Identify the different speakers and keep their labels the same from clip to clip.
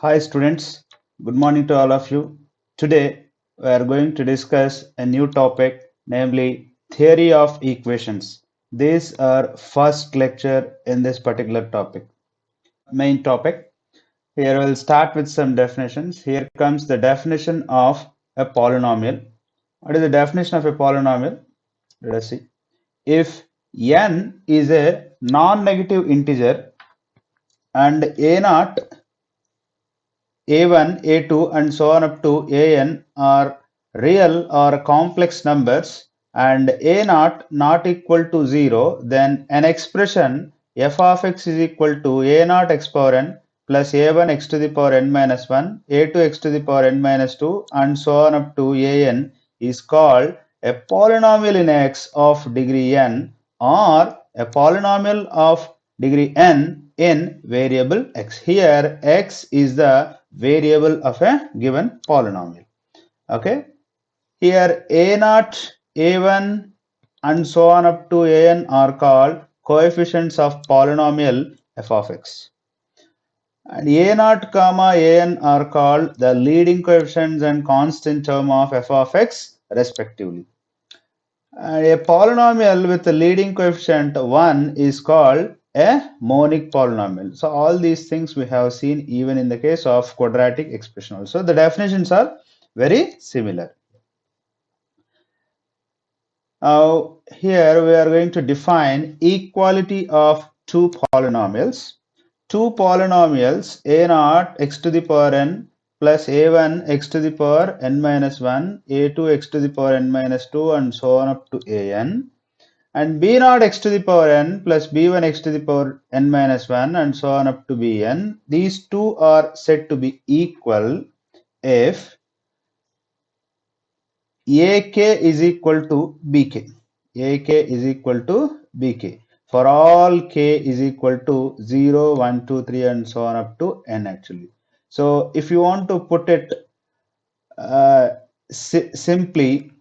Speaker 1: Hi students, good morning to all of you. Today we are going to discuss a new topic, namely theory of equations. This is our first lecture in this particular topic. Main topic. Here we'll start with some definitions. Here comes the definition of a polynomial. What is the definition of a polynomial? Let us see. If n is a non-negative integer and a naught a1, a2 and so on up to an are real or complex numbers and a not equal to 0, then an expression f of x is equal to a naught x power n plus a1 x to the power n minus 1, a2 x to the power n minus 2 and so on up to an is called a polynomial in x of degree n or a polynomial of degree n in variable x. Here x is the variable of a given polynomial. Okay, here a naught, a1 and so on up to an are called coefficients of polynomial f of x, and a naught comma an are called the leading coefficients and constant term of f of x respectively. A polynomial with a leading coefficient 1 is called a monic polynomial. So all these things we have seen even in the case of quadratic expression also. The definitions are very similar. Now here we are going to define equality of two polynomials. Two polynomials a naught x to the power n plus a1 x to the power n minus 1, a2 x to the power n minus 2 and so on up to an, and b naught x to the power n plus b1 x to the power n minus 1 and so on up to bn. These two are said to be equal if ak is equal to bk. ak is equal to bk for all k is equal to 0, 1, 2, 3 and so on up to n actually. So if you want to put it simply,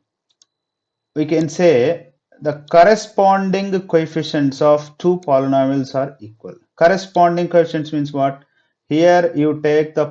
Speaker 1: we can say the corresponding coefficients of two polynomials are equal. Corresponding coefficients means what? Here you take the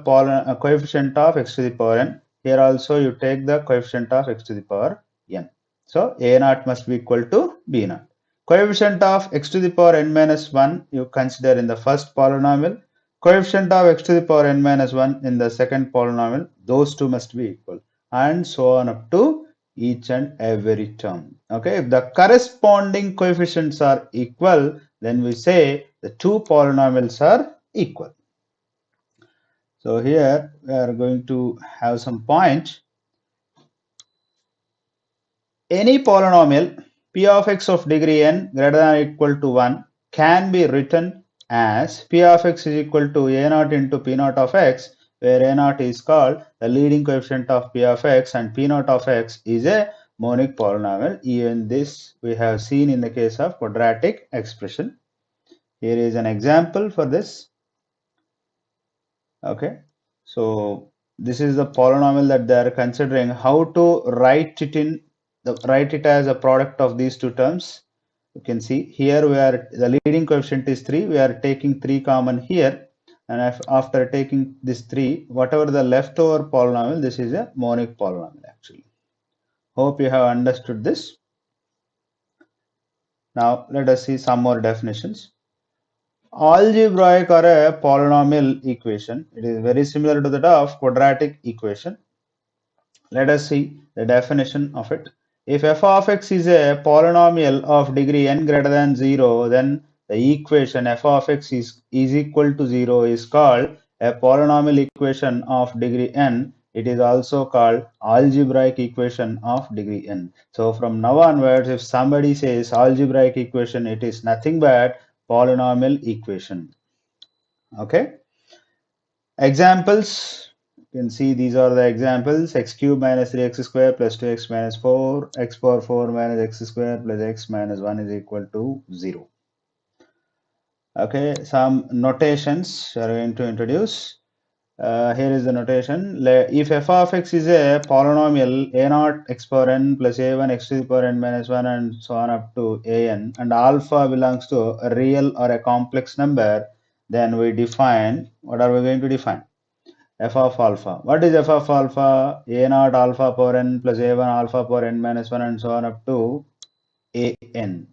Speaker 1: coefficient of x to the power n. Here also you take the coefficient of x to the power n. So a naught must be equal to b naught. Coefficient of x to the power n minus 1 you consider in the first polynomial. Coefficient of x to the power n minus 1 in the second polynomial. Those two must be equal, and so on up to each and every term. Okay, if the corresponding coefficients are equal, then we say the two polynomials are equal. So here we are going to have some point. Any polynomial p of x of degree n greater than or equal to 1 can be written as p of x is equal to a naught into p naught of x, where a naught is called the leading coefficient of p of x and p naught of x is a monic polynomial. Even this we have seen in the case of quadratic expression. Here is an example for this. Okay, so this is the polynomial that they are considering. How to write it as a product of these two terms. You can see here we are, the leading coefficient is 3. We are taking 3 common here, and after taking this 3, whatever the leftover polynomial, this is a monic polynomial actually. Hope you have understood this. Now let us see some more definitions. Algebraic or a polynomial equation. It is very similar to that of quadratic equation. Let us see the definition of it. If f of x is a polynomial of degree n greater than 0, then the equation f of x is equal to 0 is called a polynomial equation of degree n. It is also called algebraic equation of degree n. So from now onwards, if somebody says algebraic equation, it is nothing but polynomial equation. Okay. Examples, you can see these are the examples. X cube minus 3x square plus 2x minus 4, x power 4 minus x square plus x minus 1 is equal to 0. Okay, some notations are going to introduce. Here is the notation. If f of x is a polynomial a naught x power n plus a1 x to the power n minus 1 and so on up to an, and alpha belongs to a real or a complex number, then we define, what are we going to define? f of alpha. What is f of alpha? A naught alpha power n plus a1 alpha power n minus 1 and so on up to a n.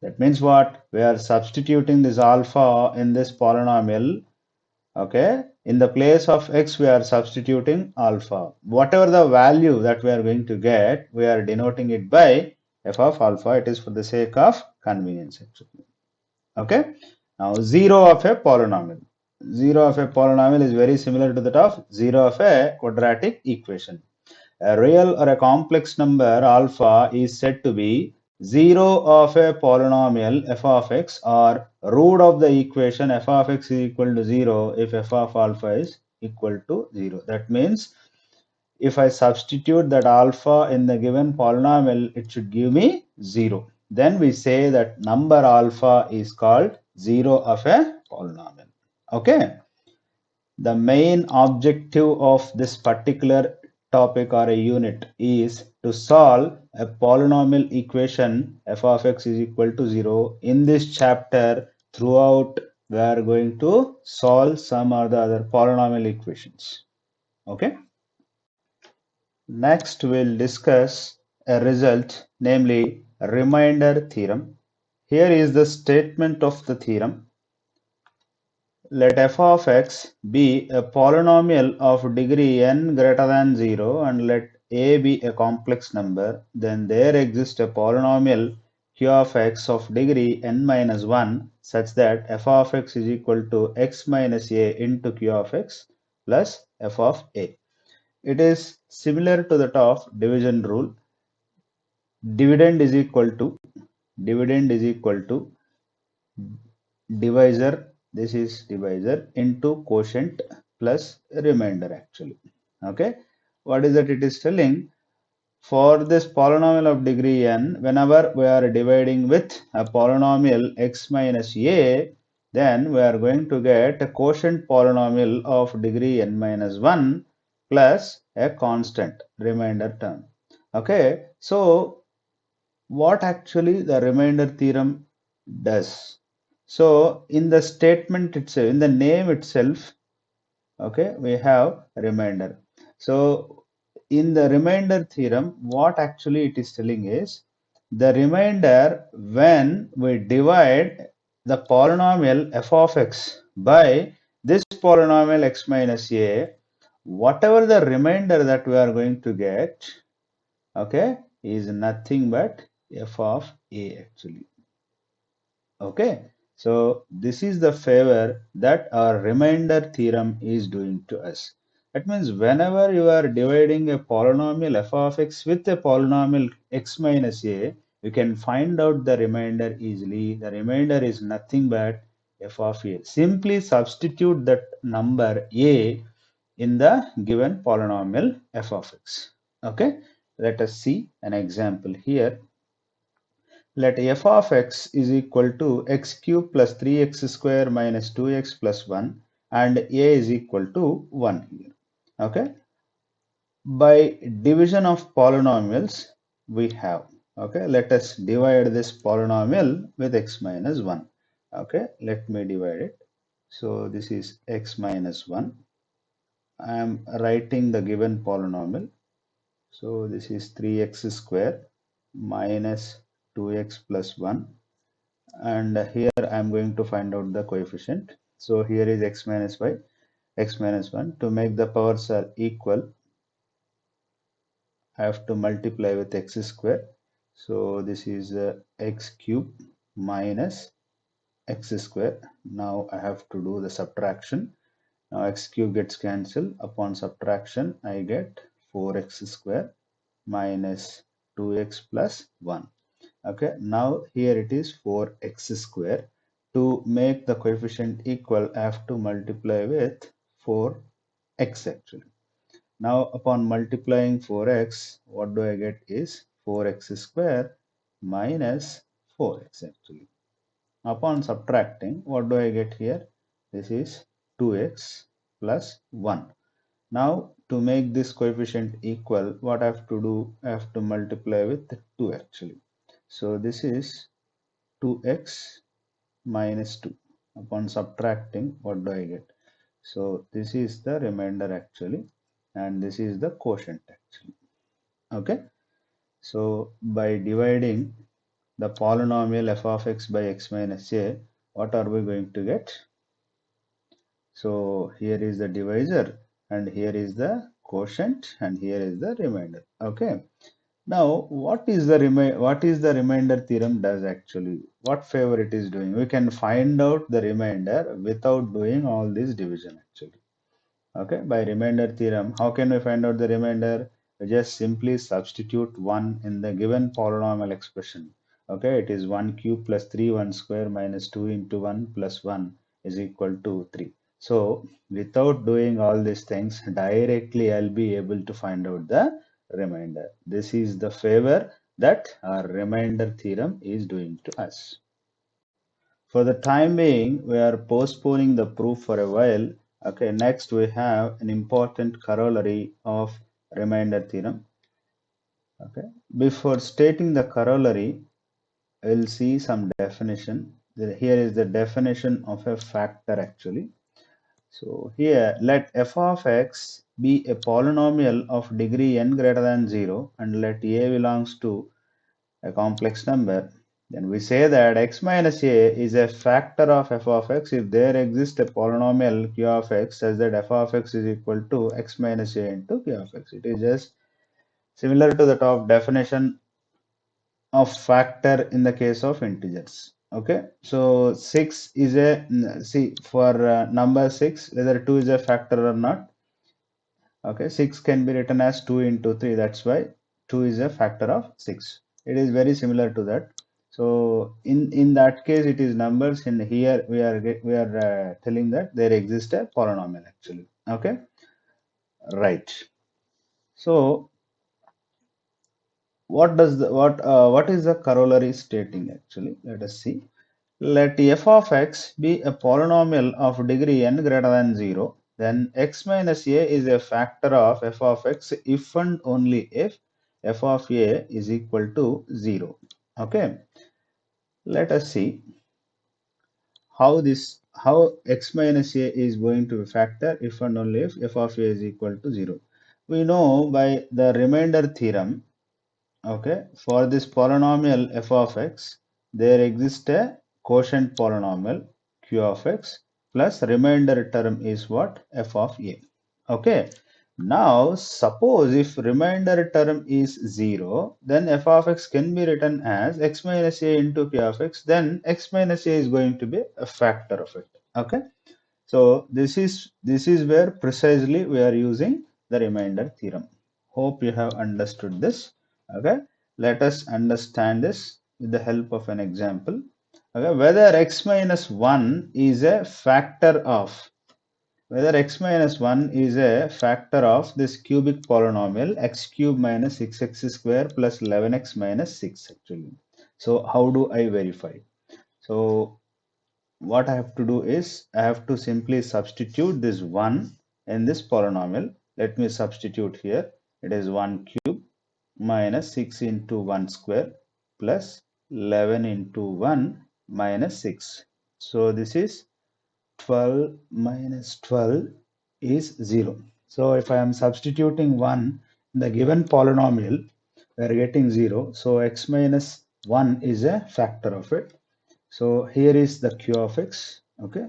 Speaker 1: That means what? We are substituting this alpha in this polynomial. Okay. In the place of x, we are substituting alpha. Whatever the value that we are going to get, we are denoting it by f of alpha. It is for the sake of convenience, actually. Okay. Now, 0 of a polynomial. 0 of a polynomial is very similar to that of 0 of a quadratic equation. A real or a complex number alpha is said to be 0 of a polynomial f of x or root of the equation f of x is equal to 0 if f of alpha is equal to 0. That means if I substitute that alpha in the given polynomial, it should give me 0. Then we say that number alpha is called 0 of a polynomial. Okay. The main objective of this particular topic or a unit is to solve a polynomial equation f of x is equal to 0. In this chapter, throughout, we are going to solve some or the other polynomial equations. Okay. Next, we'll discuss a result, namely remainder theorem. Here is the statement of the theorem. Let f of x be a polynomial of degree n greater than 0 and let a be a complex number, then there exists a polynomial q of x of degree n minus 1 such that f of x is equal to x minus a into q of x plus f of a. It is similar to that of division rule. Dividend is equal to divisor, this is divisor into quotient plus remainder actually. Okay, what is that it is telling? For this polynomial of degree n, whenever we are dividing with a polynomial x minus a, then we are going to get a quotient polynomial of degree n minus 1 plus a constant remainder term. Okay, so what actually the remainder theorem does? So in the statement itself, in the name itself, okay, we have remainder. So in the remainder theorem, what actually it is telling is the remainder when we divide the polynomial f of x by this polynomial x minus a, whatever the remainder that we are going to get, okay, is nothing but f of a actually. Okay, so this is the favor that our remainder theorem is doing to us. That means whenever you are dividing a polynomial f of x with a polynomial x minus a, you can find out the remainder easily. The remainder is nothing but f of a. Simply substitute that number a in the given polynomial f of x. Okay, let us see an example here. Let f of x is equal to x cube plus 3x square minus 2x plus 1 and a is equal to 1 here. Okay, by division of polynomials we have, okay, let us divide this polynomial with x minus 1. Okay, let me divide it. So this is x minus 1. I am writing the given polynomial. So this is 3x square minus 2x plus 1, and here I am going to find out the coefficient. So here is x minus y, x minus 1. To make the powers are equal, I have to multiply with x square. So this is x cube minus x square. Now I have to do the subtraction. Now x cube gets cancelled. Upon subtraction, I get 4x square minus 2x plus 1. Okay, now here it is 4x square. To make the coefficient equal, I have to multiply with 4x actually. Now upon multiplying 4x, what do I get is 4x square minus 4x actually. Upon subtracting, what do I get here? This is 2x plus 1. Now to make this coefficient equal, what I have to do? I have to multiply with 2 actually. So this is 2x minus 2. Upon subtracting, what do I get? So this is the remainder actually, and this is the quotient actually. Okay. So by dividing the polynomial f of x by x minus a, what are we going to get? So here is the divisor, and here is the quotient, and here is the remainder. Okay. Now, what is the remainder theorem does actually? What favor it is doing? We can find out the remainder without doing all this division actually. Okay, by remainder theorem, how can we find out the remainder? We just simply substitute 1 in the given polynomial expression. Okay, it is 1 cube plus 3 1 square minus 2 into 1 plus 1 is equal to 3. So, without doing all these things, directly I'll be able to find out the remainder. This is the favor that our remainder theorem is doing to us. For the time being, we are postponing the proof for a while. Okay, next we have an important corollary of remainder theorem. Okay, before stating the corollary, we'll see some definition. Here is the definition of a factor actually. So here, let f of x be a polynomial of degree n greater than 0 and let a belongs to a complex number, then we say that x minus a is a factor of f of x if there exists a polynomial q of x such that f of x is equal to x minus a into q of x. It is just similar to the top definition of factor in the case of integers. Okay, so 6 is a, see, for number 6, whether 2 is a factor or not. Okay, 6 can be written as 2 into 3. That's why 2 is a factor of 6. It is very similar to that. So in that case, it is numbers. In here, we are telling that there exists a polynomial actually. Okay, right. So what is the corollary stating actually? Let us see. Let f of x be a polynomial of degree n greater than 0, then x minus a is a factor of f of x if and only if f of a is equal to 0. Okay, let us see how x minus a is going to be factor if and only if f of a is equal to 0. We know by the remainder theorem. Okay, for this polynomial f of x, there exists a quotient polynomial q of x plus remainder term is what? F of a. Okay, now suppose if remainder term is 0, then f of x can be written as x minus a into q of x, then x minus a is going to be a factor of it. Okay, so this is where precisely we are using the remainder theorem. Hope you have understood this. Okay, let us understand this with the help of an example. Okay, whether x minus 1 is a factor of this cubic polynomial x cube minus 6x square plus 11x minus 6 actually. So how do I verify? So what I have to do is I have to simply substitute this 1 in this polynomial. Let me substitute here. It is 1 cube minus 6 into 1 square plus 11 into 1 minus 6. So this is 12 minus 12 is 0. So if I am substituting 1 in the given polynomial, we are getting 0. So x minus 1 is a factor of it. So here is the q of x. Okay,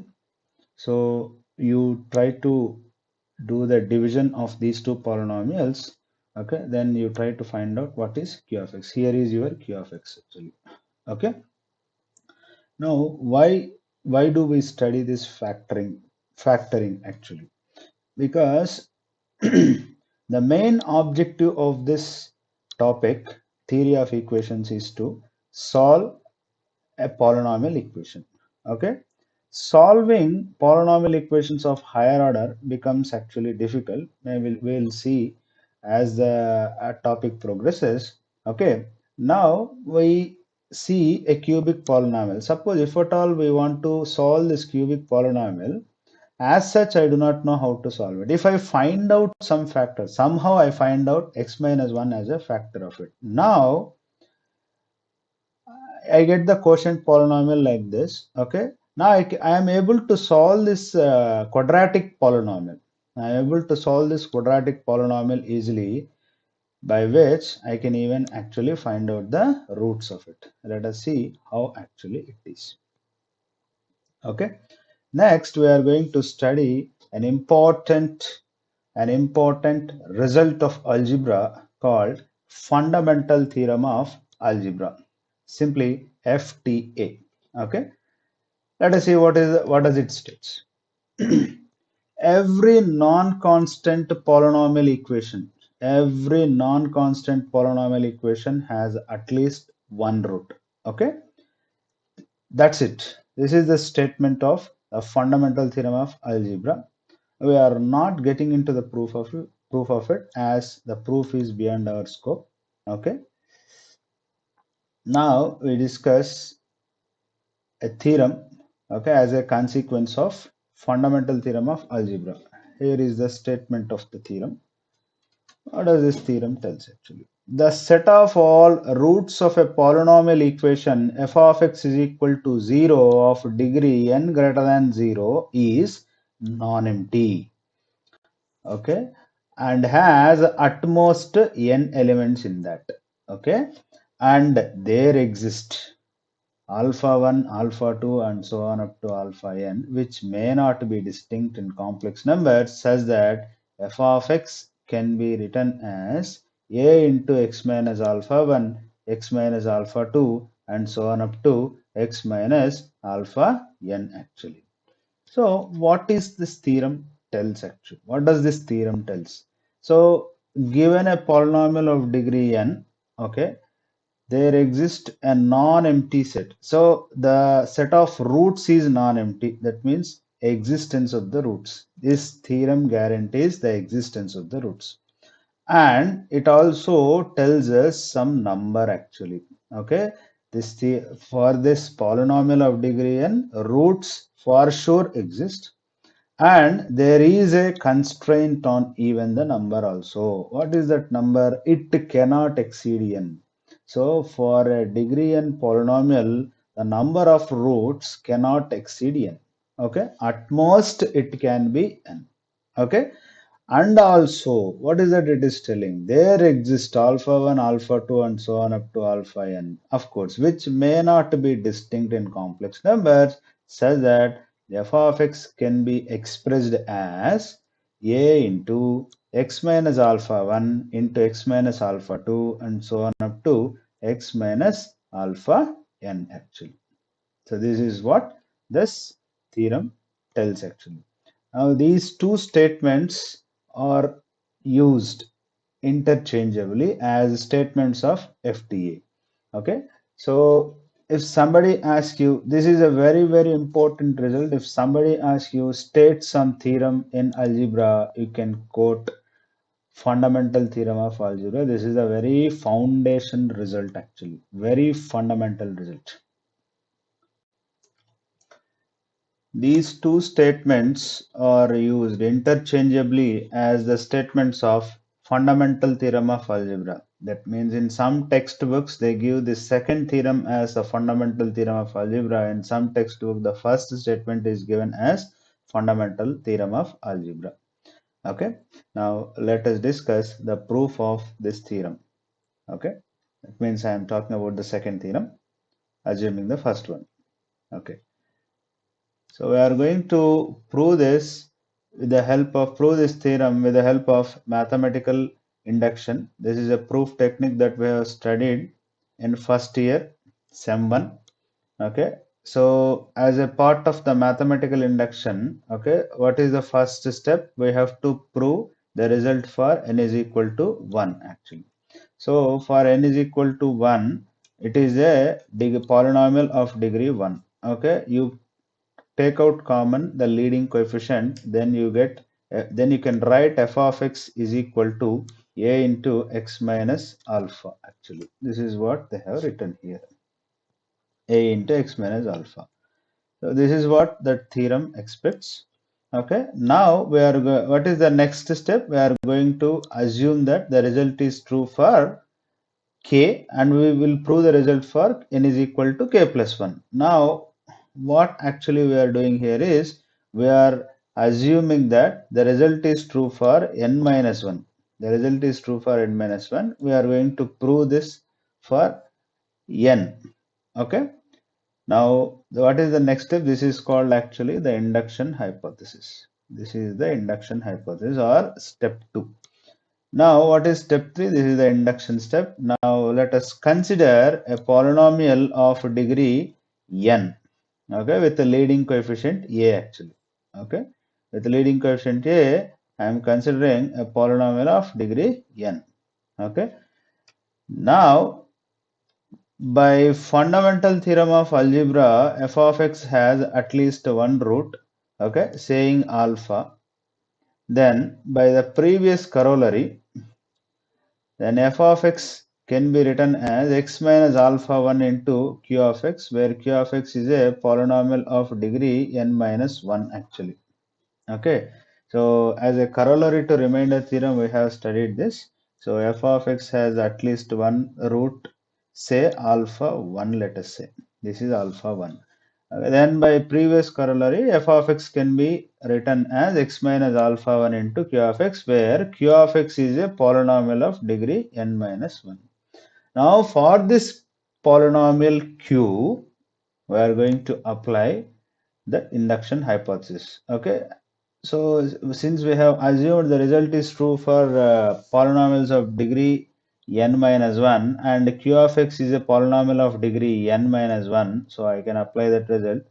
Speaker 1: so you try to do the division of these two polynomials. Okay, then you try to find out what is q of x. Here is your q of x actually. Okay, now why do we study this factoring actually? Because the main objective of this topic, theory of equations, is to solve a polynomial equation. Okay, solving polynomial equations of higher order becomes actually difficult. Maybe we'll see as the topic progresses. Okay, now we see a cubic polynomial. Suppose if at all we want to solve this cubic polynomial, as such I do not know how to solve it. If I find out some factor, somehow I find out x minus 1 as a factor of it. Now I get the quotient polynomial like this. Okay. Now I am able to solve this quadratic polynomial. I am able to solve this quadratic polynomial easily, by which I can even actually find out the roots of it. Let us see how actually it is. Okay. Next, we are going to study an important result of algebra called fundamental theorem of algebra, simply FTA. Okay. Let us see what does it states. Every non-constant polynomial equation, every non-constant polynomial equation has at least one root. Okay, that's it. This is the statement of a fundamental theorem of algebra. We are not getting into the proof of it as the proof is beyond our scope. Okay, now we discuss a theorem, okay, as a consequence of fundamental theorem of algebra. Here is the statement of the theorem. What does this theorem tells actually? The set of all roots of a polynomial equation f of x is equal to 0 of degree n greater than 0 is non-empty, okay, and has at most n elements in that, okay, and there exist alpha 1, alpha 2, and so on up to alpha n, which may not be distinct in complex numbers, such that f of x can be written as a into x minus alpha 1, x minus alpha 2, and so on up to x minus alpha n actually. So what is this theorem tells actually? What does this theorem tells? So given a polynomial of degree n, okay, there exists a non-empty set. So the set of roots is non-empty. That means existence of the roots. This theorem guarantees the existence of the roots. And it also tells us some number actually. Okay. For this polynomial of degree n, roots for sure exist. And there is a constraint on even the number also. What is that number? It cannot exceed n. So for a degree n polynomial, the number of roots cannot exceed n. Okay. At most it can be n. Okay. And also, what is that it is telling? There exists alpha 1, alpha 2, and so on up to alpha n, of course, which may not be distinct in complex numbers, such that f of x can be expressed as a into x minus alpha 1 into x minus alpha 2, and so on up to x minus alpha n actually. So this is what this theorem tells actually. Now these two statements are used interchangeably as statements of FTA. Okay, so if somebody asks you, this is a very, very important result. If somebody asks you, state some theorem in algebra, you can quote fundamental theorem of algebra. This is a very foundation result actually, very fundamental result. These two statements are used interchangeably as the statements of fundamental theorem of algebra. That means in some textbooks they give the second theorem as a fundamental theorem of algebra. In some textbook the first statement is given as fundamental theorem of algebra. Okay. Now let us discuss the proof of this theorem. Okay. That means I am talking about the second theorem, assuming the first one. Okay. So we are going to prove this prove this theorem with the help of mathematical induction. This is a proof technique that we have studied in first year, Sem 1. Okay. So as a part of the mathematical induction, okay, what is the first step? We have to prove the result for n is equal to 1 actually. So for n is equal to 1, it is a polynomial of degree 1. Okay. You take out common the leading coefficient, then you get then you can write f of x is equal to a into x minus alpha actually. This is what they have written here, a into x minus alpha. So this is what the theorem expects. Okay, now what is the next step? We are going to assume that the result is true for k, and we will prove the result for n is equal to k plus 1. Now what actually we are doing here is we are assuming that the result is true for n minus 1. The result is true for n minus 1. We are going to prove this for n. Okay. Now, what is the next step? This is called actually the induction hypothesis. This is the induction hypothesis or step 2. Now, what is step 3? This is the induction step. Now, let us consider a polynomial of degree n, okay, with the leading coefficient a actually, okay. With the leading coefficient a, I am considering a polynomial of degree n, okay. Now, by fundamental theorem of algebra, f of x has at least one root, okay, saying alpha. Then, by the previous corollary, then f of x can be written as x minus alpha 1 into q of x, where q of x is a polynomial of degree n minus 1 actually. Okay, so as a corollary to remainder theorem, we have studied this. So f of x has at least one root, say alpha 1, let us say. This is alpha 1. Then by previous corollary, f of x can be written as x minus alpha 1 into q of x, where q of x is a polynomial of degree n minus 1. Now for this polynomial q, we are going to apply the induction hypothesis. Okay, so since we have assumed the result is true for polynomials of degree n minus 1 and q of x is a polynomial of degree n minus 1, so I can apply that result.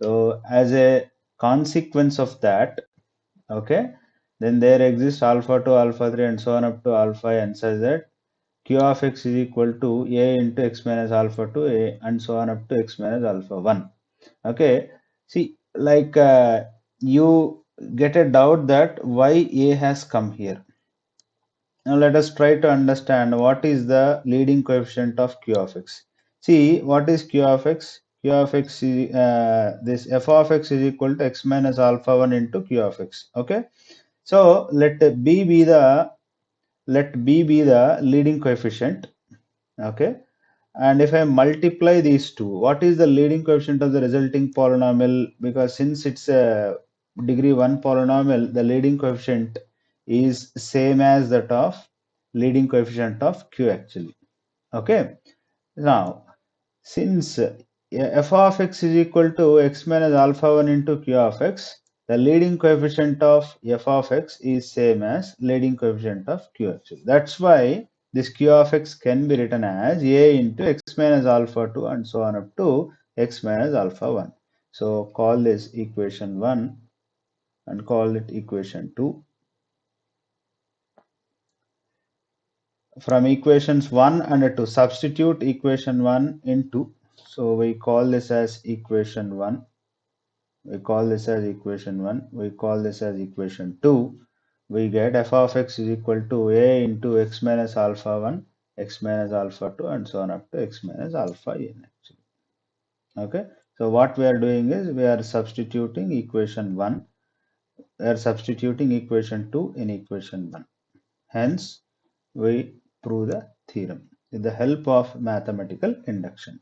Speaker 1: So as a consequence of that, okay, then there exists alpha 2, alpha 3 and so on up to alpha n such that q of x is equal to a into x minus alpha 2 a and so on up to x minus alpha 1. Okay, see, like you get a doubt that why a has come here. Now let us try to understand what is the leading coefficient of q of x. See, what is q of x? Q of x is this f of x is equal to x minus alpha 1 into q of x. Okay, so let b be the leading coefficient. Okay, and if I multiply these two, what is the leading coefficient of the resulting polynomial? Because since it's a degree 1 polynomial, the leading coefficient is same as that of leading coefficient of q actually. Okay. Now, since f of x is equal to x minus alpha 1 into q of x, the leading coefficient of f of x is same as leading coefficient of q actually. That's why this q of x can be written as a into x minus alpha 2 and so on up to x minus alpha 1. So call this equation 1 and call it equation 2. From equations 1 and 2, substitute equation 1 in 2. So we call this as equation 1. We call this as equation 1. We call this as equation 2. We get f of x is equal to a into x minus alpha 1, x minus alpha 2, and so on up to x minus alpha n actually. Okay. So what we are doing is we are substituting equation 1. We are substituting equation 2 in equation 1. Hence, we prove the theorem with the help of mathematical induction.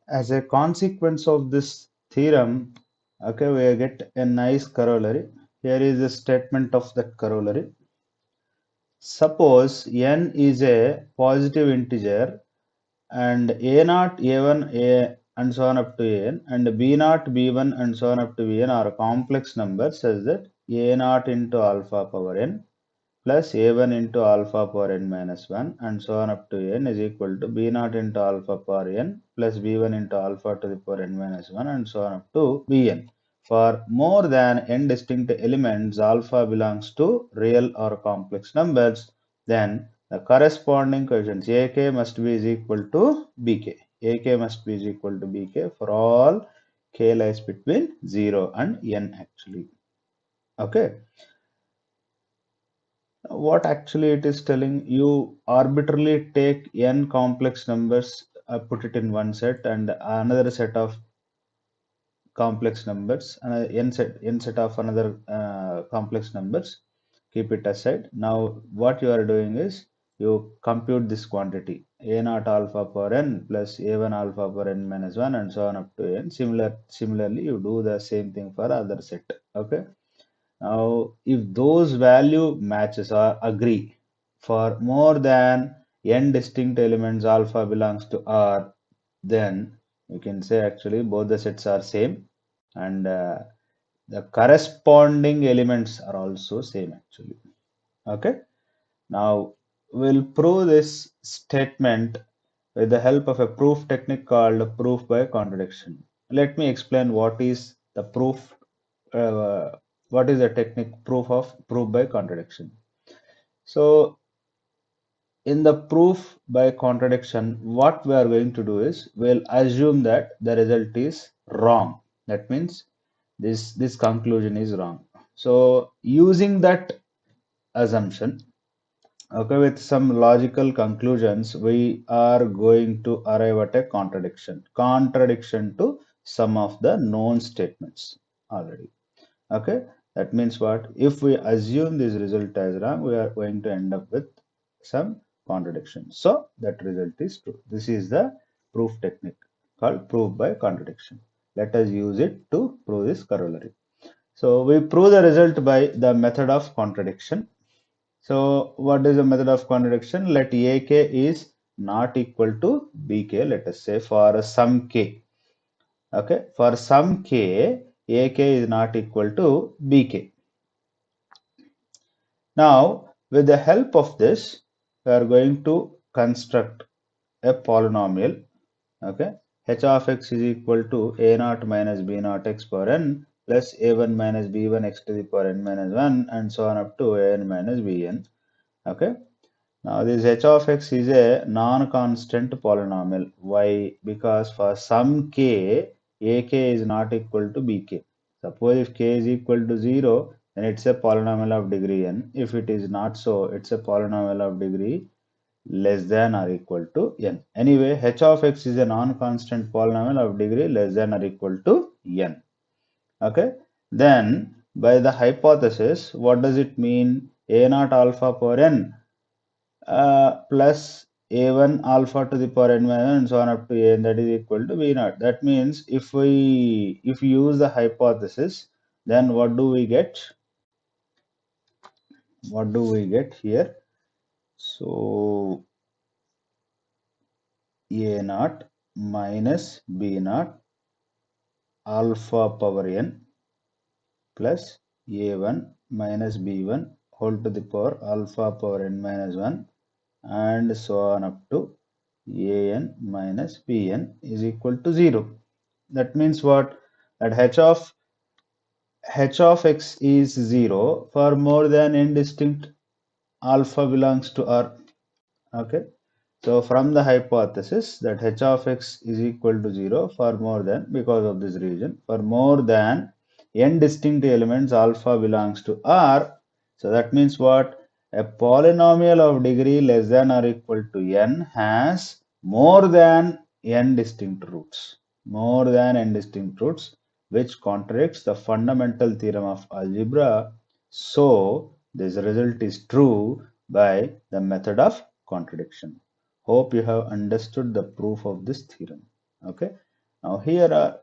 Speaker 1: As a consequence of this theorem, okay, we get a nice corollary. Here is the statement of that corollary. Suppose n is a positive integer and a naught, a1, a and so on up to an and b naught, b1 and so on up to bn are complex numbers such that a naught into alpha power n plus a1 into alpha power n minus 1 and so on up to n is equal to b naught into alpha power n plus b1 into alpha to the power n minus 1 and so on up to bn. For more than n distinct elements alpha belongs to real or complex numbers, then the corresponding coefficients ak must be is equal to bk. Ak must be is equal to bk for all k lies between 0 and n actually. Okay. What actually it is telling you, arbitrarily take n complex numbers, put it in one set and another set of complex numbers, n set of another complex numbers, keep it aside. Now what you are doing is you compute this quantity a naught alpha power n plus a1 alpha power n minus 1 and so on up to n. Similarly, you do the same thing for other set. Okay. Now, if those value matches or agree for more than n distinct elements alpha belongs to R, then you can say actually both the sets are same and the corresponding elements are also same actually. Okay. Now we'll prove this statement with the help of a proof technique called proof by contradiction. Let me explain uh, what is the technique proof by contradiction. So in the proof by contradiction, what we are going to do is we'll assume that the result is wrong. That means this conclusion is wrong. So using that assumption, okay, with some logical conclusions, we are going to arrive at a contradiction to some of the known statements already. Okay, that means what? If we assume this result as wrong, we are going to end up with some contradiction. So that result is true. This is the proof technique called proof by contradiction. Let us use it to prove this corollary. So we prove the result by the method of contradiction. So what is the method of contradiction? Let AK is not equal to BK, let us say for some K. Okay, for some K, AK is not equal to BK. Now, with the help of this, we are going to construct a polynomial. Okay, h of x is equal to a naught minus b naught x power n plus a1 minus b1 x to the power n minus 1 and so on up to an minus bn. Okay. Now this h of x is a non-constant polynomial. Why? Because for some k, ak is not equal to bk. Suppose if k is equal to 0, then it's a polynomial of degree n. If it is not so, it's a polynomial of degree less than or equal to n. Anyway, h of x is a non-constant polynomial of degree less than or equal to n. Okay. Then by the hypothesis, what does it mean? A naught alpha power n plus a1 alpha to the power n minus 1 and so on up to n, that is equal to b naught. That means if we use the hypothesis, then what do we get? What do we get here? So a naught minus b naught alpha power n plus a1 minus b1 whole to the power alpha power n minus 1 and so on up to an minus bn is equal to 0. That means what? That h of x is 0 for more than n distinct alpha belongs to R. Okay. So from the hypothesis that h of x is equal to 0 for more than, because of this reason, for more than n distinct elements alpha belongs to R. So that means what? A polynomial of degree less than or equal to n has more than n distinct roots. More than n distinct roots, which contradicts the fundamental theorem of algebra. So this result is true by the method of contradiction. Hope you have understood the proof of this theorem. Okay. Now here are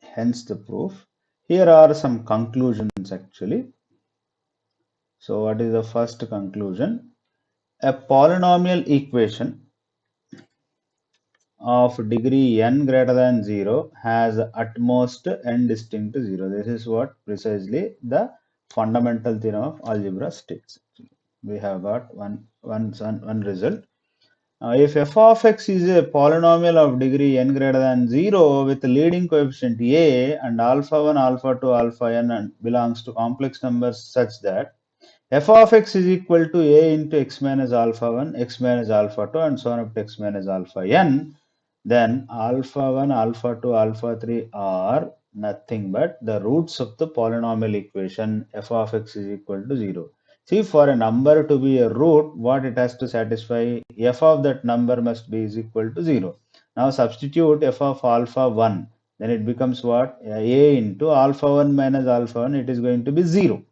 Speaker 1: hence the proof. Here are some conclusions actually. So what is the first conclusion? A polynomial equation of degree n greater than 0 has at most n distinct 0. This is what precisely the fundamental theorem of algebra states. We have got one result. If f of x is a polynomial of degree n greater than 0 with leading coefficient a and alpha 1, alpha 2, alpha n and belongs to complex numbers such that f of x is equal to a into x minus alpha 1, x minus alpha 2 and so on up to x minus alpha n, then alpha 1, alpha 2, alpha 3 are nothing but the roots of the polynomial equation f of x is equal to 0. See, for a number to be a root, what it has to satisfy, f of that number must be is equal to 0. Now substitute f of alpha 1, then it becomes what? A into alpha 1 minus alpha 1, it is going to be 0.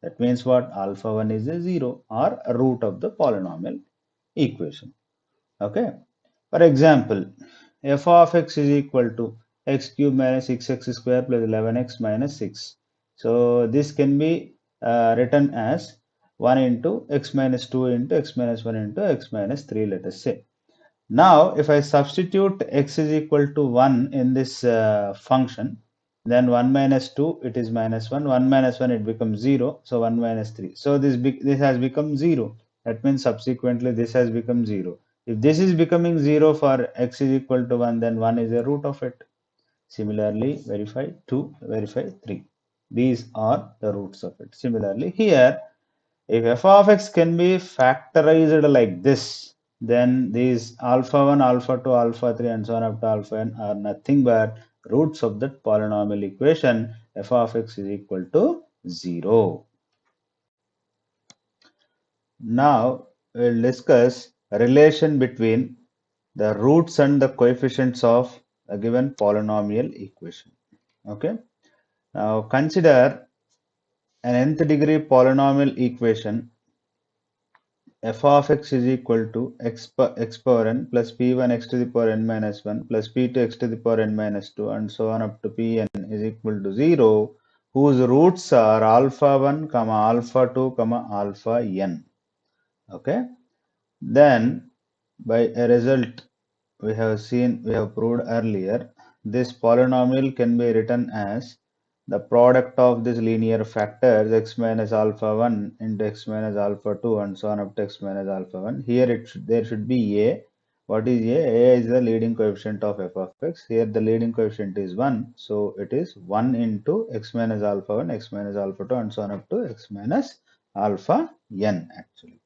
Speaker 1: That means what? Alpha 1 is a 0 or a root of the polynomial equation. Okay. For example, f of x is equal to x cube minus 6x square plus 11x minus 6. So this can be written as 1 into x minus 2 into x minus 1 into x minus 3, let us say. Now, if I substitute x is equal to 1 in this function, then 1 minus 2, it is minus 1. 1 minus 1, it becomes 0. So 1 minus 3. So this has become 0. That means subsequently this has become 0. If this is becoming 0 for x is equal to 1, then 1 is a root of it. Similarly, verify 2, verify 3. These are the roots of it. Similarly, here if f of x can be factorized like this, then these alpha 1, alpha 2, alpha 3, and so on up to alpha n are nothing but roots of that polynomial equation f of x is equal to 0. Now we'll discuss a relation between the roots and the coefficients of a given polynomial equation. Okay. Now consider an nth degree polynomial equation f of x is equal to x power n plus p1 x to the power n minus 1 plus p2 x to the power n minus 2 and so on up to pn is equal to 0, whose roots are alpha 1 comma alpha 2 comma alpha n. Okay. Then by a result we have proved earlier, this polynomial can be written as the product of this linear factors x minus alpha 1 into x minus alpha 2 and so on up to x minus alpha 1. Here there should be a. What is a? A is the leading coefficient of f of x. Here the leading coefficient is 1. So it is 1 into x minus alpha 1, x minus alpha 2 and so on up to x minus alpha n actually.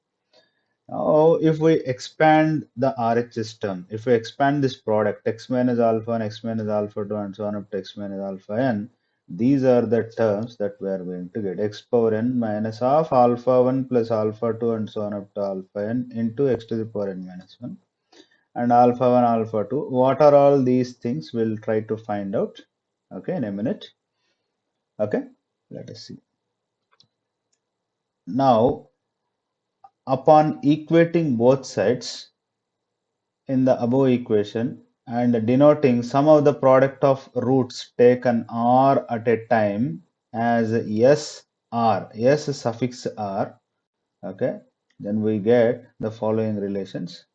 Speaker 1: Now, if we expand the RHS term, if we expand this product x minus alpha and x minus alpha 2 and so on up to x minus alpha n, these are the terms that we are going to get x power n minus half alpha 1 plus alpha 2 and so on up to alpha n into x to the power n minus 1 and alpha 1 alpha 2. What are all these things? We'll try to find out. Okay, in a minute. Okay, let us see. Now, upon equating both sides, in the above equation and denoting sum of the product of roots taken r at a time as s r, s suffix r. Okay, then we get the following relations.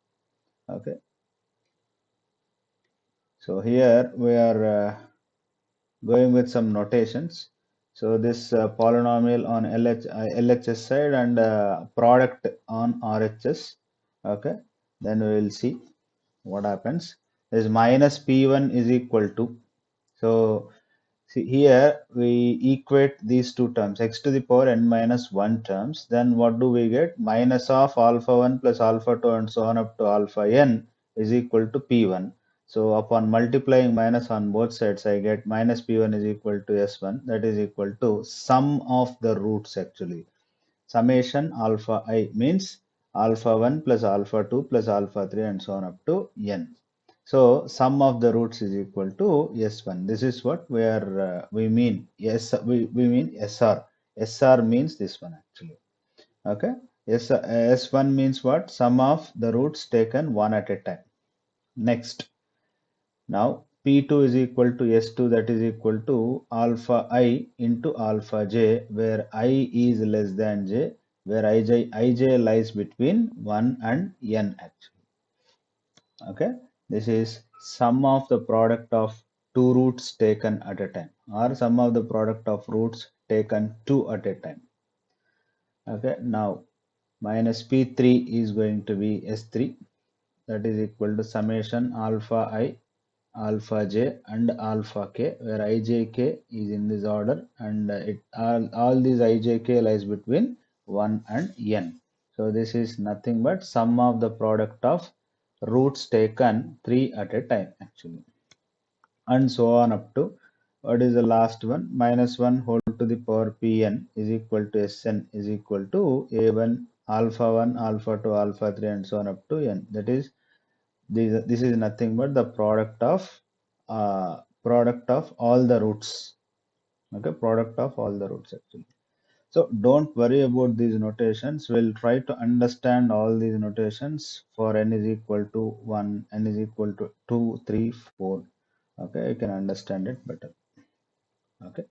Speaker 1: Okay, so here we are going with some notations. So this polynomial on LHS side and product on RHS. Okay, then we will see what happens. Is minus p1 is equal to, so see here we equate these two terms x to the power n minus 1 terms, then what do we get? Minus of alpha 1 plus alpha 2 and so on up to alpha n is equal to p1. So upon multiplying minus on both sides I get minus p1 is equal to s1, that is equal to sum of the roots actually. Summation alpha I means alpha 1 plus alpha 2 plus alpha 3 and so on up to n. So sum of the roots is equal to S1. This is what we mean. Yes, we mean SR. SR means this one actually. Okay. Yes, S1 means what? Sum of the roots taken one at a time. Next. Now P2 is equal to S2, that is equal to alpha I into alpha j, where I is less than j, where ij lies between 1 and n actually. Okay, this is sum of the product of two roots taken at a time, or sum of the product of roots taken two at a time. Okay, now minus p3 is going to be s3, that is equal to summation alpha I, alpha j and alpha k, where ijk is in this order and all these ijk lies between 1 and n. So this is nothing but sum of the product of roots taken 3 at a time actually, and so on up to what is the last one, minus 1 whole to the power pn is equal to sn is equal to a1 alpha 1 alpha 2 alpha 3 and so on up to n. That is this is nothing but the product of all the roots. Okay, product of all the roots actually. So don't worry about these notations. We'll try to understand all these notations for n is equal to 1, n is equal to 2, 3, 4. Okay, you can understand it better. Okay.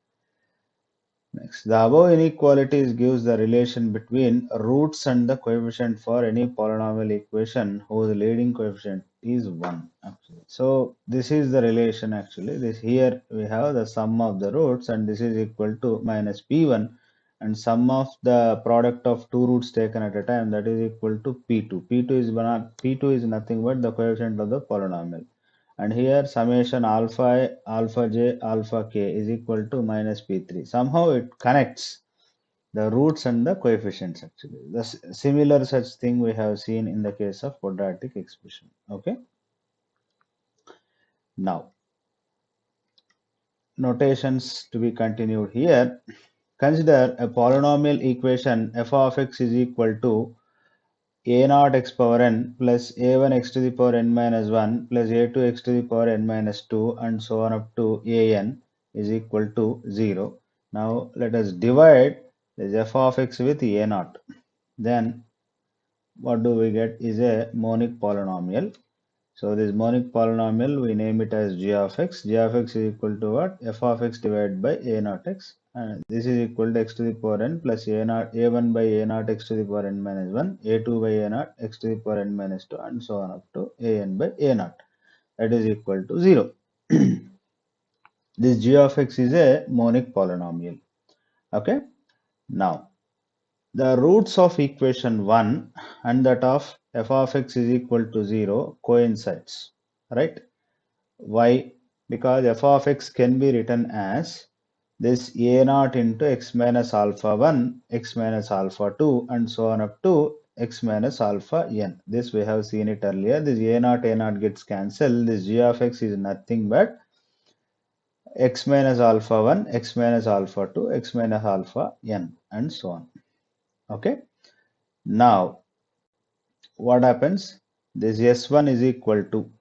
Speaker 1: Next, the above inequalities gives the relation between roots and the coefficient for any polynomial equation whose leading coefficient is 1. Actually. So this is the relation actually. This here we have the sum of the roots and this is equal to minus p1 and sum of the product of two roots taken at a time, that is equal to p2. P2 is nothing but the coefficient of the polynomial. And here summation alpha alpha j alpha k is equal to minus p3. Somehow it connects the roots and the coefficients actually. The similar such thing we have seen in the case of quadratic expression. Okay. Now notations to be continued here. Consider a polynomial equation f of x is equal to a naught x power n plus a1 x to the power n minus 1 plus a2 x to the power n minus 2 and so on up to an is equal to 0. Now let us divide this f of x with a naught. Then what do we get is a monic polynomial. So this monic polynomial, we name it as g of x. G of x is equal to what? F of x divided by a naught x. And this is equal to x to the power n plus a naught, a1 by a naught x to the power n minus 1, a2 by a naught x to the power n minus 2, and so on up to an by a naught. That is equal to 0. This g of x is a monic polynomial. Okay. Now, the roots of equation 1 and that of f of x is equal to 0 coincides. Right? Why? Because f of x can be written as this a naught into x minus alpha 1, x minus alpha 2, and so on up to x minus alpha n. This we have seen it earlier. This a naught gets cancelled. This g of x is nothing but x minus alpha 1, x minus alpha 2, x minus alpha n, and so on. Okay. Now, what happens? This s1 is equal to,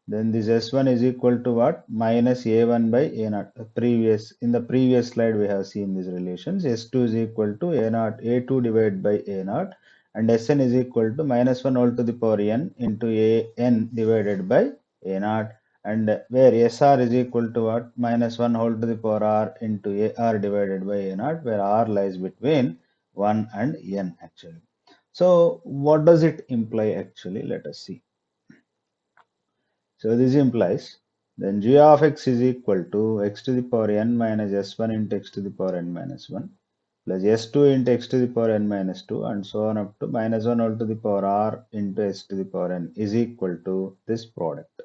Speaker 1: then this S1 is equal to what? Minus A1 by A naught. In the previous slide, we have seen these relations. S2 is equal to A naught, A2 divided by A naught, and Sn is equal to minus 1 whole to the power n into An divided by A naught, and where Sr is equal to what? Minus 1 whole to the power r into Ar divided by A naught, where r lies between 1 and n actually. So, what does it imply actually? Let us see. So this implies then g of x is equal to x to the power n minus s1 into x to the power n minus 1 plus s2 into x to the power n minus 2 and so on up to minus 1 all to the power r into s to the power n is equal to this product.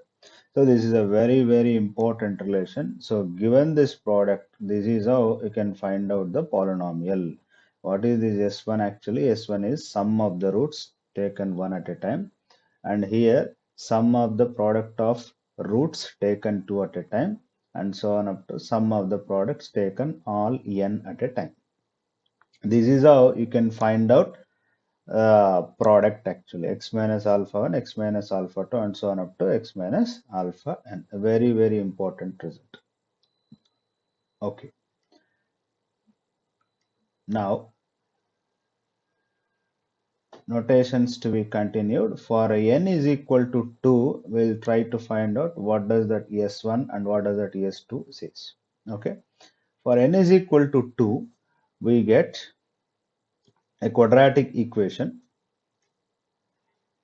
Speaker 1: So this is a very, very important relation. So given this product, this is how you can find out the polynomial. What is this S1 actually? S1 is sum of the roots taken one at a time. And here sum of the product of roots taken two at a time and so on up to sum of the products taken all n at a time. This is how you can find out product actually x minus alpha 1, x minus alpha 2 and so on up to x minus alpha n. A very, very important result. Okay. Now notations to be continued. For n is equal to 2, we'll try to find out what does that s1 and what does that s2 says. Okay. For n is equal to 2, we get a quadratic equation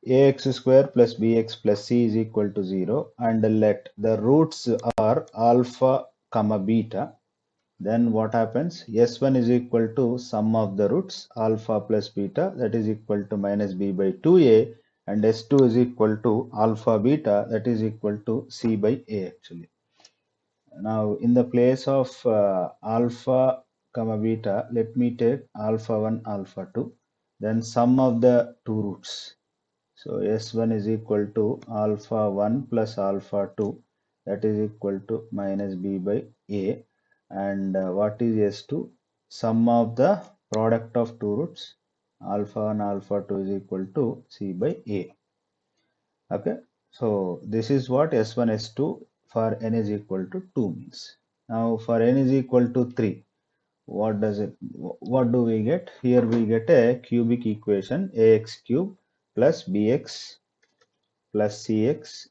Speaker 1: ax square plus bx plus c is equal to 0 and let the roots are alpha comma beta. Then what happens? S1 is equal to sum of the roots alpha plus beta, that is equal to minus b by 2a, and S2 is equal to alpha beta, that is equal to c by a actually. Now in the place of alpha comma beta, let me take alpha 1 alpha 2, then sum of the two roots. So S1 is equal to alpha 1 plus alpha 2, that is equal to minus b by a. And what is S2? Sum of the product of two roots alpha 1 alpha 2 is equal to c by a. Okay, so this is what S1 S2 for n is equal to 2 means. Now for n is equal to 3, what does it, what do we get? Here we get a cubic equation ax cube plus bx plus cx,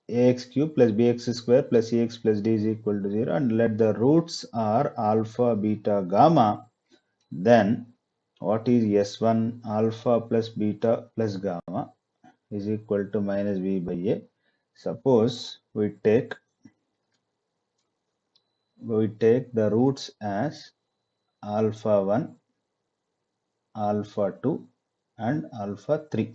Speaker 1: ax cube plus bx square plus cx plus d is equal to 0, and let the roots are alpha, beta, gamma. Then what is S1 alpha plus beta plus gamma is equal to minus b by a. Suppose we take the roots as alpha 1, alpha 2 and alpha 3.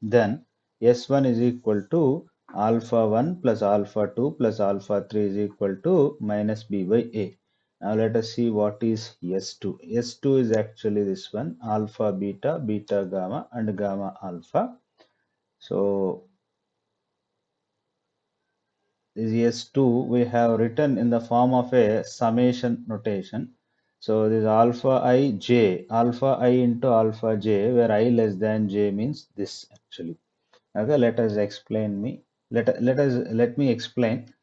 Speaker 1: Then S1 is equal to alpha 1 plus alpha 2 plus alpha 3 is equal to minus b by a. Now let us see what is S2. S2 is actually this one, alpha beta, beta gamma and gamma alpha. So this S2 we have written in the form of a summation notation. So this alpha I into alpha j, where I less than j means this actually. Okay, let me explain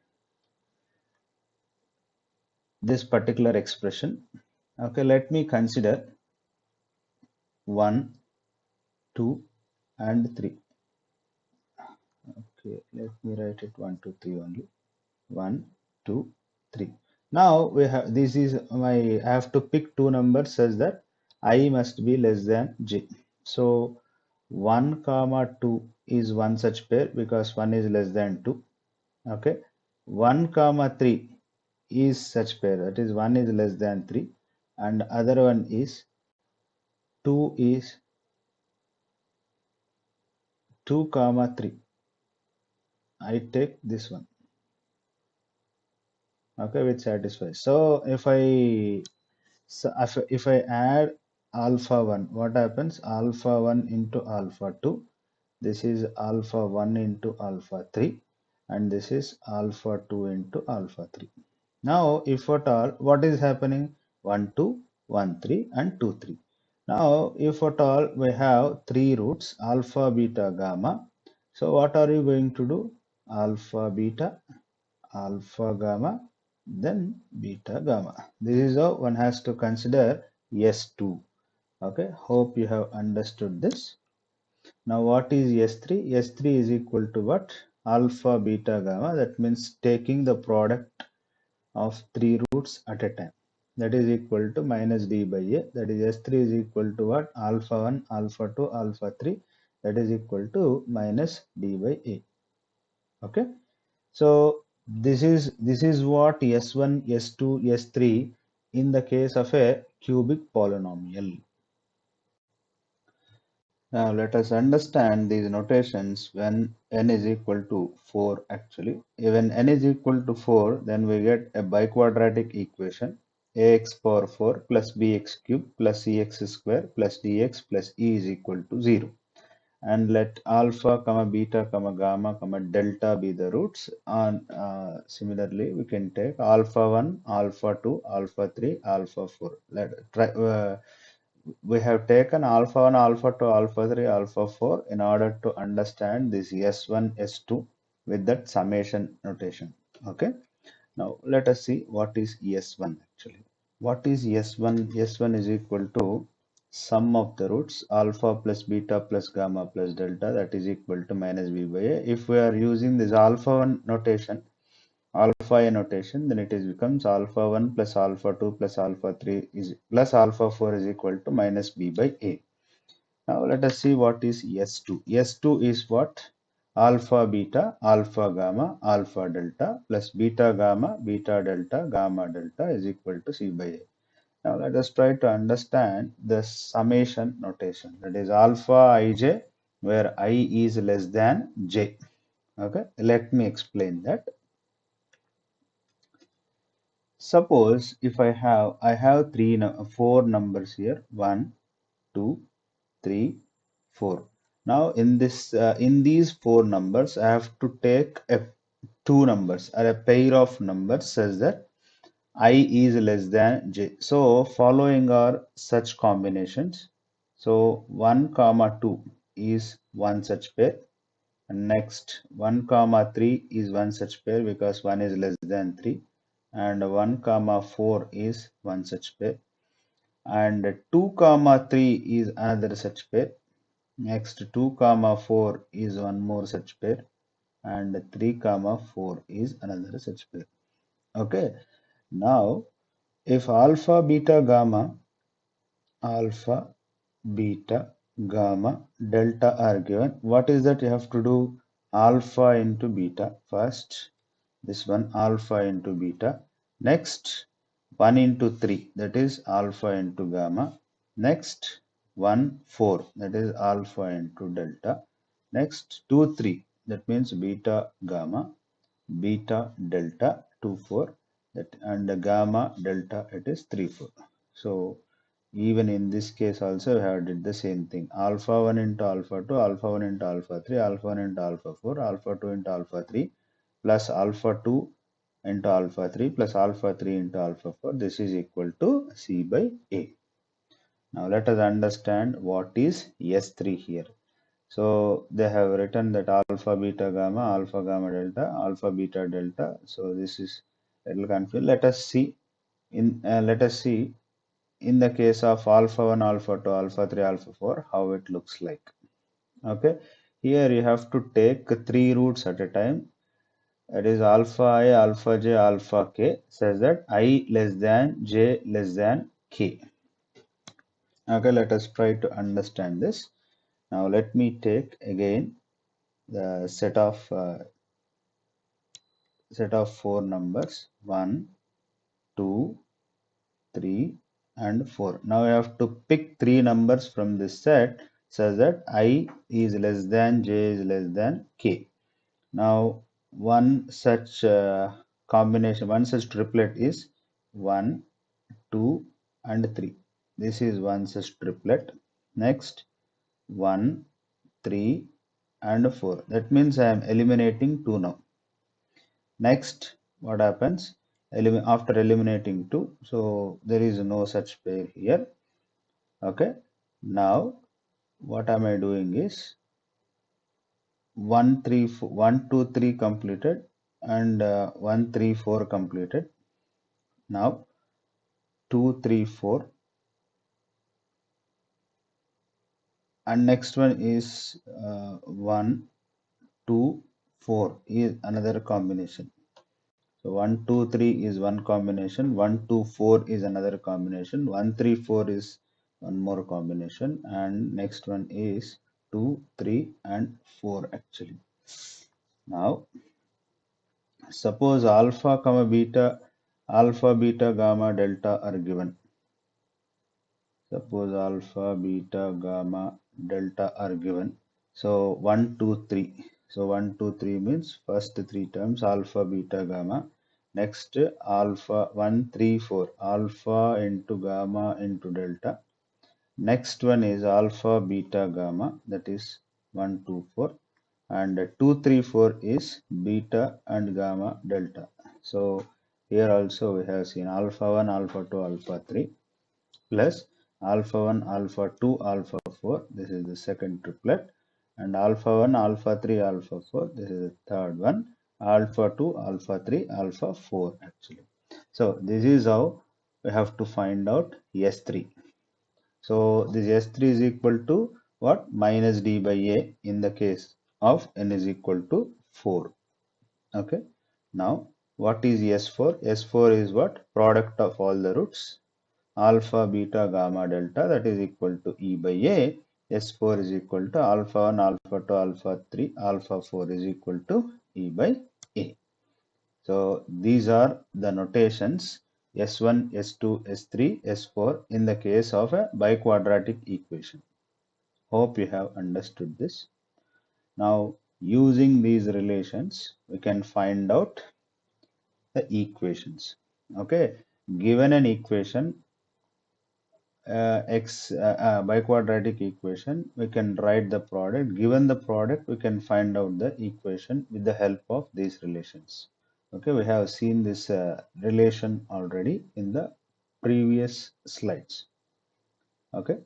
Speaker 1: this particular expression. Okay, let me consider 1, 2 and 3. Okay, let me write it 1, 2, 3 only. 1, 2, 3. Now we have, this is my, I have to pick two numbers such that I must be less than j. So 1 comma 2 is one such pair because 1 is less than 2. Okay, 1 comma 3 is such pair, that is 1 is less than 3, and other one is 2 comma 3. I take this one. Okay, which satisfies. So if I add alpha 1, what happens? Alpha 1 into alpha 2. This is alpha 1 into alpha 3, and this is alpha 2 into alpha 3. Now, if at all, what is happening? 1, 2, 1, 3, and 2, 3. Now, if at all we have three roots, alpha, beta, gamma. So, what are you going to do? Alpha, beta, alpha, gamma, then beta, gamma. This is how one has to consider S2. Okay, hope you have understood this. Now, what is S3? S3 is equal to what? Alpha, beta, gamma. That means taking the product of three roots at a time. That is equal to minus d by a. That is S3 is equal to what? Alpha 1, alpha 2, alpha 3. That is equal to minus d by a. Okay. So this is what S1, S2, S3 in the case of a cubic polynomial. Now let us understand these notations when n is equal to 4 actually. When n is equal to 4, then we get a biquadratic equation ax power 4 plus bx cube plus cx square plus dx plus e is equal to 0. And let alpha comma beta comma gamma comma delta be the roots. And similarly, we can take alpha 1, alpha 2, alpha 3, alpha 4. We have taken alpha 1, alpha 2, alpha 3, alpha 4 in order to understand this S1, S2 with that summation notation. Okay. Now let us see what is S1 actually. What is S1? S1 is equal to sum of the roots alpha plus beta plus gamma plus delta, that is equal to minus b by a. If we are using this alpha 1 notation, alpha a notation, then it is becomes alpha 1 plus alpha 2 plus alpha 3 is plus alpha 4 is equal to minus b by a. Now let us see what is S2. S2 is what? Alpha beta, alpha gamma, alpha delta plus beta delta, gamma delta is equal to C by A. Now let us try to understand the summation notation. That is alpha ij, where I is less than j. Okay, let me explain that. Suppose if I have four numbers here, 1, 2, 3, 4. Now in these four numbers, I have to take two numbers or a pair of numbers such that I is less than j. So following are such combinations. So 1 comma 2 is one such pair. And next 1 comma 3 is one such pair because 1 is less than 3. And 1 comma 4 is one such pair. and 2 comma 3 is another such pair. Next 2 comma 4 is one more such pair, and 3 comma 4 is another such pair. Okay, now if alpha, beta, gamma, delta are given, what is that you have to do? Alpha into beta first, this one alpha into beta, next 1 into 3, that is alpha into gamma, next 1 4, that is alpha into delta, next 2 3, that means beta gamma, beta delta 2 4, that, and the gamma delta, it is 3 4. So even in this case also we have did the same thing, alpha 1 into alpha 2, alpha 1 into alpha 3, alpha 1 into alpha 4, alpha 2 into alpha 3 plus alpha 2 into alpha 3 plus alpha 3 into alpha 4. This is equal to C by A. Now let us understand what is S3 here. So they have written that alpha beta gamma delta, alpha beta delta. So this is a little confused. Let us see in the case of alpha 1, alpha 2, alpha 3, alpha 4 how it looks like. Okay, here you have to take 3 roots at a time. That is alpha I, alpha j, alpha k, says that I less than j less than k. Okay, let us try to understand this. Now let me take again the set of 4 numbers, 1, 2, 3, and 4. Now I have to pick 3 numbers from this set such that I is less than j is less than k. Now one such triplet is 1, 2, and 3. This is one such triplet. Next 1, 3, and 4. That means I am eliminating 2 now. Next, what happens? After eliminating 2, so there is no such pair here. Okay. Now, what am I doing is 1, 3, 4, 1, 2, 3 completed, and 1, 3, 4 completed. Now, 2, 3, 4, and next one is 1, 2, 4 is another combination. So 1, 2, 3 is one combination, 1, 2, 4 is another combination, 1, 3, 4 is one more combination, and next one is 2, 3, and 4 actually. Now, suppose alpha, beta, gamma, delta are given. Suppose alpha, beta, gamma, delta are given. So 1, 2, 3. So 1, 2, 3 means first 3 terms alpha, beta, gamma. Next alpha 1, 3, 4. Alpha into gamma into delta. Next one is alpha, beta, gamma. That is 1, 2, 4. And 2, 3, 4 is beta and gamma delta. So here also we have seen alpha 1, alpha 2, alpha 3 plus alpha 1, alpha 2, alpha 4. This is the second triplet. And alpha 1, alpha 3, alpha 4. This is the third one. Alpha 2, alpha 3, alpha 4 actually. So this is how we have to find out S3. So this S3 is equal to what? Minus D by A in the case of n is equal to 4. Okay. Now what is S4? S4 is what? Product of all the roots alpha, beta, gamma, delta, that is equal to E by A. S4 is equal to alpha 1, alpha 2, alpha 3, alpha 4 is equal to E by A. So these are the notations S1, S2, S3, S4 in the case of a biquadratic equation. Hope you have understood this. Now using these relations we can find out the equations. Okay, given an equation biquadratic equation, we can write the product. Given the product, we can find out the equation with the help of these relations. Okay, we have seen this relation already in the previous slides. Okay,